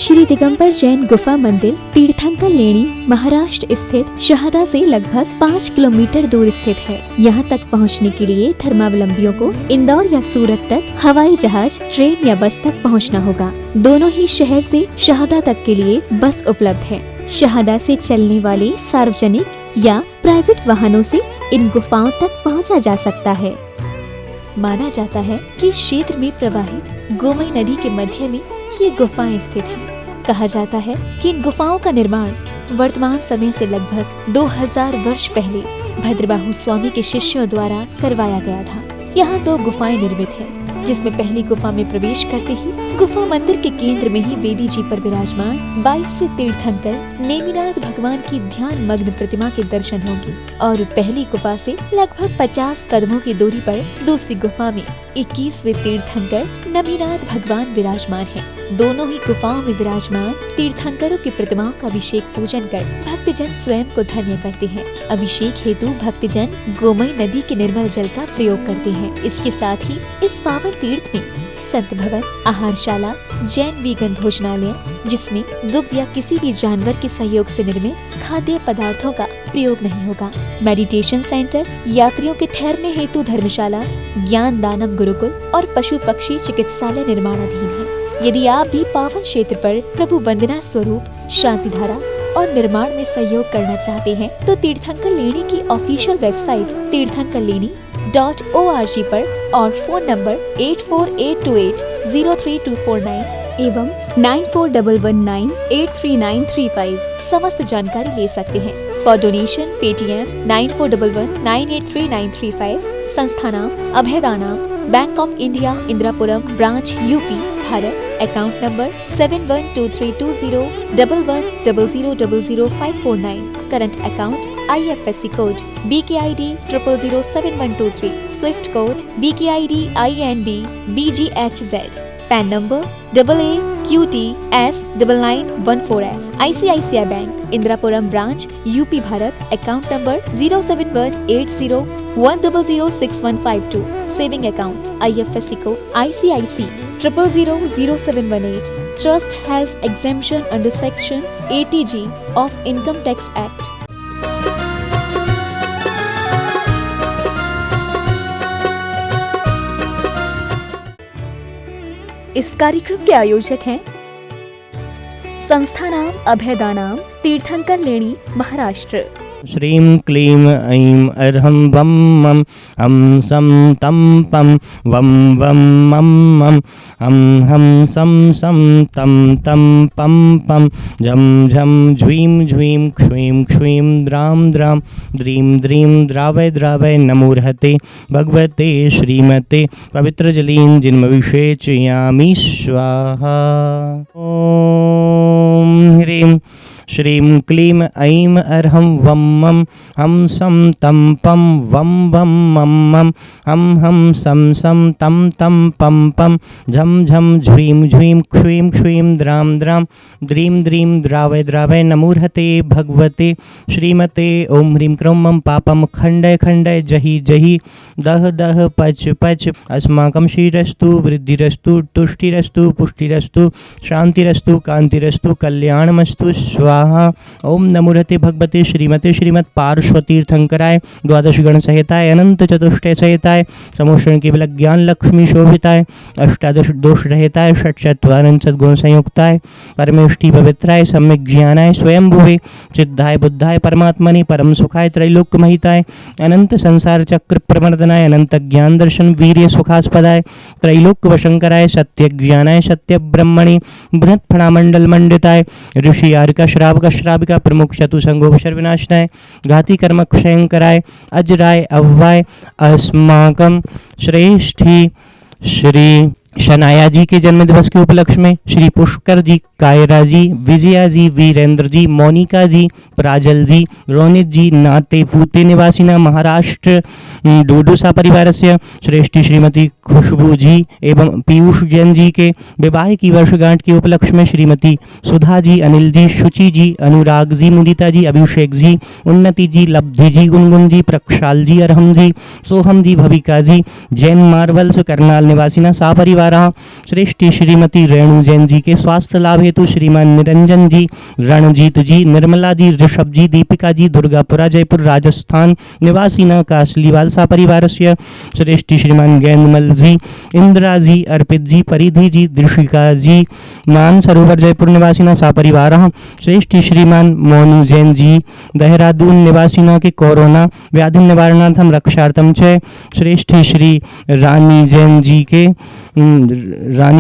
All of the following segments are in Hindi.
श्री दिगंबर जैन गुफा मंदिर तीर्थंकर लेणी महाराष्ट्र स्थित शहादा से लगभग 5 किलोमीटर दूर स्थित है। यहाँ तक पहुँचने के लिए धर्मावलंबियों को इंदौर या सूरत तक हवाई जहाज, ट्रेन या बस तक पहुँचना होगा। दोनों ही शहर से शहादा तक के लिए बस उपलब्ध है। शहादा से चलने वाले सार्वजनिक या प्राइवेट वाहनों से इन गुफाओं तक पहुँचा जा सकता है। माना जाता है कि क्षेत्र में प्रवाहित गोमई नदी के मध्य में ये गुफाएं स्थित हैं। कहा जाता है कि इन गुफाओं का निर्माण वर्तमान समय से लगभग 2000 वर्ष पहले भद्रबाहु स्वामी के शिष्यों द्वारा करवाया गया था। यहाँ 2 गुफाएं निर्मित हैं, जिसमें पहली गुफा में प्रवेश करते ही गुफा मंदिर के केंद्र में ही वेदी जी पर विराजमान 22वें तीर्थंकर नेमिनाथ भगवान की ध्यान मग्न प्रतिमा के दर्शन होंगे और पहली गुफा से लगभग 50 कदमों की दूरी पर दूसरी गुफा में 21वें तीर्थंकर नमीनाथ भगवान विराजमान हैं। दोनों ही गुफाओं में विराजमान तीर्थंकरों की प्रतिमाओं का अभिषेक पूजन कर भक्तजन स्वयं को धन्य करते हैं। अभिषेक हेतु भक्तजन गोमई नदी के निर्मल जल का प्रयोग करते हैं। इसके साथ ही इस पावन तीर्थ में संत भवन, आहारशाला, जैन वीगन भोजनालय, जिसमें दुग्ध या किसी भी जानवर के सहयोग से निर्मित खाद्य पदार्थों का प्रयोग नहीं होगा, मेडिटेशन सेंटर, यात्रियों के ठहरने हेतु धर्मशाला, ज्ञान दानम गुरुकुल और पशु पक्षी चिकित्सालय निर्माणाधीन है। यदि आप भी पावन क्षेत्र पर प्रभु वंदना स्वरूप शांति धारा और निर्माण में सहयोग करना चाहते हैं तो तीर्थंकर लेणी की ऑफिशियल वेबसाइट तीर्थंकरलेणी.org पर और फोन नंबर 8482803249 एवं 9411983935 समस्त जानकारी ले सकते हैं। For donation Paytm 9411983935। संस्था नाम Abhaydana, bank of India, Indirapuram branch, UP, Bharat. Account number 7123201100000549। Current account IFSC code BKID 0007123। Swift code BKID INB BGHZ। PAN number AAQTS9914F। ICICI bank Indirapuram branch, UP, Bharat. Account number 0718010061552। Saving account IFSC code ICIC 000718। Trust has exemption under Section 80G of Income Tax Act. इस कार्यक्रम के आयोजक हैं संस्था नाम अभयदानाम, तीर्थंकर लेणी, महाराष्ट्र। श्रीं क्लीं ऐं अर्हं वं मं हं सं तं पं वं वं मं मं हं हं सं सं तं तं पं पं झं झं झ्वीं झ्वीं क्ष्वीं क्ष्वीं द्रां द्रां द्रीं द्रीं द्रावय द्रावय नमोर्हते भगवते श्रीमते पवित्रजलीं जिन्मविषेचयामि स्वाहा। ॐ ह्रीं श्रीं क्लीं ऐं अर्हं वं मं हं सं तं पं वं वं मं मं हं हं सं सं तं तं पं पं झं झं झ्वीं झ्वीं क्ष्वीं क्ष्वीं द्रां द्रां द्रीं द्रीं द्रावय द्रावय नमोर्हते भगवते श्रीमते। ॐ ह्रीं क्रों मं पापं खण्डय खण्डय जहि जहि दह दह पच पच अस्माकं क्षीरस्तु वृद्धिरस्तु तुष्टिरस्तु पुष्टिरस्तु शान्तिरस्तु कान्तिरस्तु कल्याणमस्तु स्वाहा। ओम नमोर्हते भगवते श्रीमते श्रीमत् पार्श्वतीर्थंकराय द्वादश गण सहिताय अनंत चतुष्टय सहिताय समोषण केवल ज्ञान लक्ष्मी शोभिताय अष्टादश दोष रहिताय षट्चत्वारिंशत् गुण संयुक्ताय परमेष्टि पवित्राय सम्यक ज्ञानाय स्वयंभुवे सिद्धाय बुद्धाय परमात्मने परम सुखाय त्रैलोक्य महिताय अनंत संसार चक्र प्रमर्दनाय अनंत ज्ञान दर्शन वीर्य सुखास्पदाय त्रैलोक्य वशंकराय सत्य ज्ञानाय सत्य ब्रह्मणि बृहत् फणामंडल मंडिताय ऋषि आर्का श्रावक श्राविका प्रमुख चतुसंगोपशर विनाशनाय घाती कर्म क्षयंकराय अजराय अव्वाय अस्माकं श्रेष्ठी श्री शनाया जी के जन्म दिवस के उपलक्ष्य में श्री पुष्कर जी, कायरा जी, विजया जी, वीरेंद्र जी, मोनिका जी, प्राजल जी, रोनित जी, नाते पूते निवासिना महाराष्ट्र डूडूसा परिवार से श्रेष्ठी श्रीमती खुशबू जी एवं पीयूष जैन जी के विवाह की वर्षगांठ के उपलक्ष्य में श्रीमती सुधा जी, अनिल जी, शुचि जी, अनुराग जी, मुदिता जी, अभिषेक जी, उन्नति जी, लब्धि जी, गुनगुन जी, प्रक्षाल जी, अरहम जी, सोहम जी, भविका जी, जैन मार्बल्स करनाल निवासिना सा परिवार सापरिवारः। श्रेष्ठी श्रीमती रेणु जैन जी के स्वास्थ्य लाभ हेतु श्रीमान निरंजन जी, रणजीत जी, निर्मला जी, ऋषभ जी, दीपिका जी, दुर्गापुरा जयपुर राजस्थान निवासिनः कासलीवाल सापरिवारस्य। श्रेष्ठी श्रीमान गैंदमल जी, इंदिरा जी, अर्पित जी, परिधि जी, दृशिका जी, मानसरोवर जयपुर निवासिनः सापरिवारः। श्रेष्ठी श्रीमान मोनू जैन जी, देहरादून निवासिनः के कोरोना व्याधि निवारणार्थम रक्षार्थम च। श्रेष्ठी श्री रानी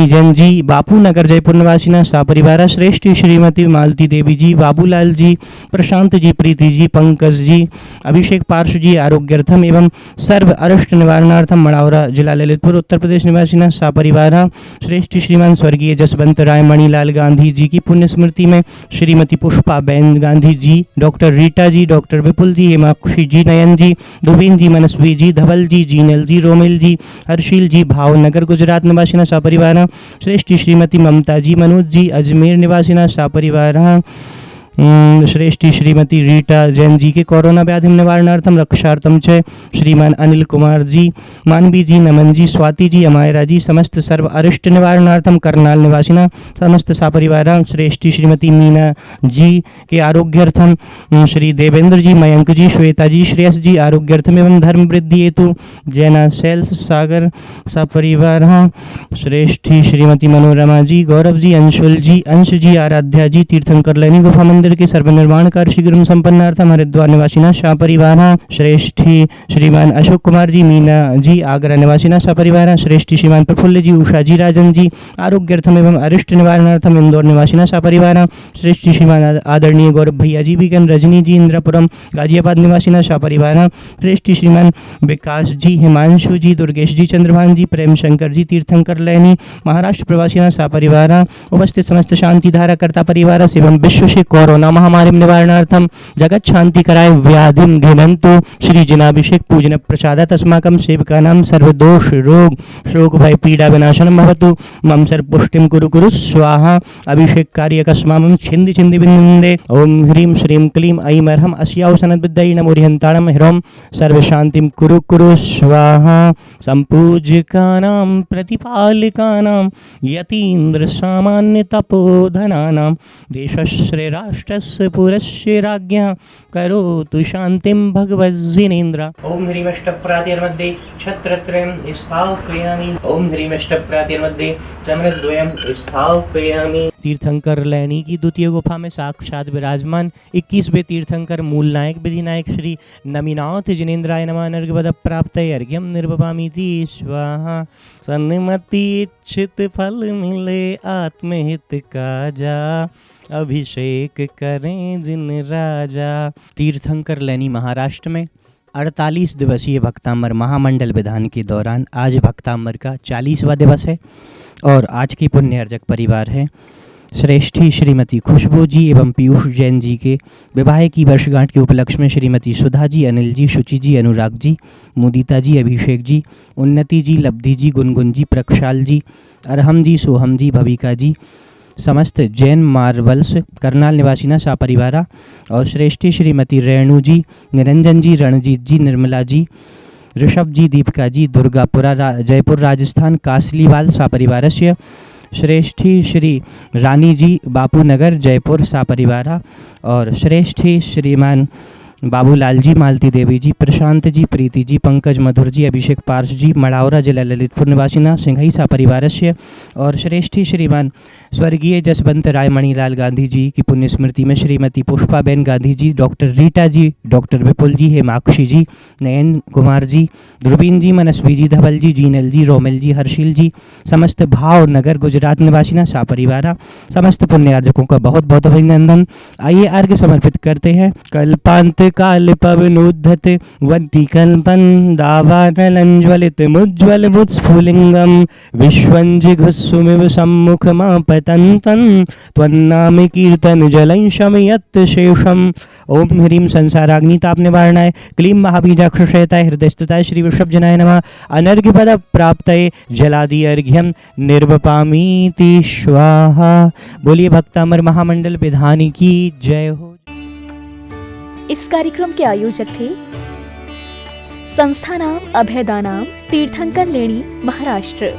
जैन जी बापू नगर जयपुर निवासिनः सापरिवारः। श्रेष्ठी श्रीमती मालती देवी जी, बाबूलाल जी, प्रशांत जी, प्रीति जी, पंकज जी, अभिषेक पार्श्व जी आरोग्यार्थम एवं सर्व अरिष्ट निवारणार्थम मड़ावरा जिला ललितपुर उत्तर प्रदेश निवासिनः सापरिवारः। श्रेष्ठी श्रीमान स्वर्गीय जसवंत राय मणिलाल गांधी जी की पुण्य स्मृति में श्रीमती पुष्पा बेन गांधी जी, डॉक्टर रीटा जी, डॉक्टर विपुल जी, हेमाक्षी जी, नयन जी, दुबीन जी, मनस्वी जी, धवल जी, जीनल जी, रोमिल जी, हर्षिल जी, भावनगर गुजरात निवासिनः सापरिवारः। श्रेष्ठी श्रीमती ममता जी, मनोज जी, अजमेर निवासिनः सापरिवारः। श्रेष्ठी श्रीमती रीटा जैन जी के कोरोना व्याधि निवारणार्थम रक्षार्थम च। श्रीमान अनिल कुमार जी, मानवी जी, नमन जी, स्वाति जी, अमायरा जी, समस्त सर्व अरिष्ट निवारणार्थम करनाल निवासिना समस्त सापरिवार। श्रेष्ठी श्रीमती मीना जी के आरोग्यार्थम श्री देवेंद्र जी, मयंक जी, श्वेता जी, श्रेयस जी आरोग्यार्थम एवं धर्म वृद्धि हेतु जैना सेल्स सागर सापरिवार। श्रेष्ठी श्रीमती मनोरमा जी, गौरव जी, अंशुल जी, अंश जी, आराध्या जी, तीर्थंकर लैनी गुफा मंदिर के सर्वनिर्माण कार्य शीघ्र संपन्नार्थम हरिद्वार निवासिना सपरिवार। श्रेष्ठी श्रीमान अशोक कुमार जी, मीना जी, आगरा निवासिना सपरिवार। श्रेष्ठी श्रीमान प्रफुल्ल जी, उषा जी, राजन जी आरोग्यार्थम एवं अरिष्ट निवारणार्थम इंदौर निवासिना सपरिवार। श्रेष्ठी श्रीमान आदरणीय गौरव भैया जी, बीगन रजनी जी, इंद्रपुरम गाजियाबाद निवासिना सपरिवार। श्रेष्ठी श्रीमान विकास जी, हिमांशु जी, दुर्गेश जी, चंद्रभान जी, प्रेम शंकर जी, तीर्थंकर लैनी महाराष्ट्र प्रवासिना सपरिवार। उपस्थित समस्त शांति धारा कर्ता परिवार एवं विश्व से कोरोना महामारी निवारणार्थम जगत शांति कराय व्याधिम घिनंतु श्री जिनाभिषेक पूजन प्रसादात अस्माकं सेवकानां सर्वदोष रोग शोक भय पीड़ा विनाशनम भवतु मम सर्व पुष्टिम कुरु कुरु स्वाहा। अभिषेक कार्य कस्मामं छिंदि छिंदि बिंदे ओम ह्रीं श्रीं क्लीं ऐं अर्हं अस्याव सनद्विद्यै नमो ह्यंताणं ह्रौं सर्व शांतिम कुरु कुरु स्वाहा। संपूज्यकानां प्रतिपालिकानां यतीन्द्र सामान्य तपोधनानां देशस्य राष्ट्रस्य पुरस्य राज्ञः करोतु शांतिं भगवज्जिनेन्द्र। ओम ह्रीं अष्टप्रातिर्मध्ये छत्रत्रयं स्थापयामि। ओम ह्रीं अष्टप्रातिर्मध्ये चमरद्वयं स्थापयामि। तीर्थंकर लैनी की द्वितीय गुफा में साक्षात विराजमान 21वें तीर्थंकर मूल नायक विधि नायक श्री नमीनाथ जिनेन्द्राय नमः। अर्घ्यपद प्राप्त अर्घ्यम निर्वपामीति स्वाहा। सन्मति इच्छित फल मिले आत्महित काजा अभिषेक करें जिन राजा। तीर्थंकर लैनी महाराष्ट्र में 48 दिवसीय भक्तांबर महामंडल विधान के दौरान आज भक्तांबर का 40वां दिवस है और आज की पुण्य अर्चक परिवार है श्रेष्ठी श्रीमती खुशबू जी एवं पीयूष जैन जी के विवाह की वर्षगांठ के उपलक्ष्य में श्रीमती सुधा जी, अनिल जी, शुचि जी, अनुराग जी, मुदिता जी, अभिषेक जी, उन्नति जी, लब्धि जी, गुनगुन जी, प्रक्षाल जी, अरहम जी, सोहम जी, भविका जी, समस्त जैन मार्वल्स करनाल निवासिना सापरिवारा और श्रेष्ठी श्रीमती रेणु जी, निरंजन जी, रणजीत जी, निर्मला जी, ऋषभ जी, दीपिका जी, दुर्गापुरा जयपुर राजस्थान कासलीवाल सापरिवारस्य। श्रेष्ठी श्री रानी जी, बापू नगर जयपुर सापरिवारा और श्रेष्ठी श्रीमान बाबूलाल जी, मालती देवी जी, प्रशांत जी, प्रीति जी, पंकज मधुर जी, अभिषेक पार्श जी, मड़ावरा जिला ललितपुर निवासिना सिंघई सापरिवारस्य और श्रेष्ठी श्रीमान स्वर्गीय जसवंत राय मणिलाल गांधी जी की पुण्य स्मृति में श्रीमती पुष्पाबेन गांधी जी, डॉक्टर रीटा जी, डॉक्टर विपुल जी, हेमाक्षी जी, नयन कुमार जी, ध्रुवीन जी, मनस्वी जी, धवल जी, जीनल जी, रोमिल जी, हर्षिल जी, समस्त भावनगर गुजरात निवासिना सापरिवारा। समस्त पुण्यार्जकों का बहुत बहुत अभिनंदन। आइए अर्घ्य समर्पित करते हैं। कल्पांत काल पवनोद्धत वंती कल्पन दावानलंज्वलित मुज्ज्वल मुत्स्फुलिंगम विश्वंजिघुस्सुमिव सम्मुख मापतंतं त्वन्नाम कीर्तन जलं शमयत् शेषम। ओम ह्रीं संसाराग्नि ताप निवारणाय क्लीं महाबीजाक्षशयताय हृदयस्थिताय श्री वृषभजनाय नमः। अनर्घ्यपद प्राप्तये जलादि अर्घ्यं निर्वपामीति स्वाहा। बोलिए भक्तामर महामंडल विधानी की जय हो। इस कार्यक्रम के आयोजक थे संस्थानाम अभयदानाम तीर्थंकर लेणी महाराष्ट्र।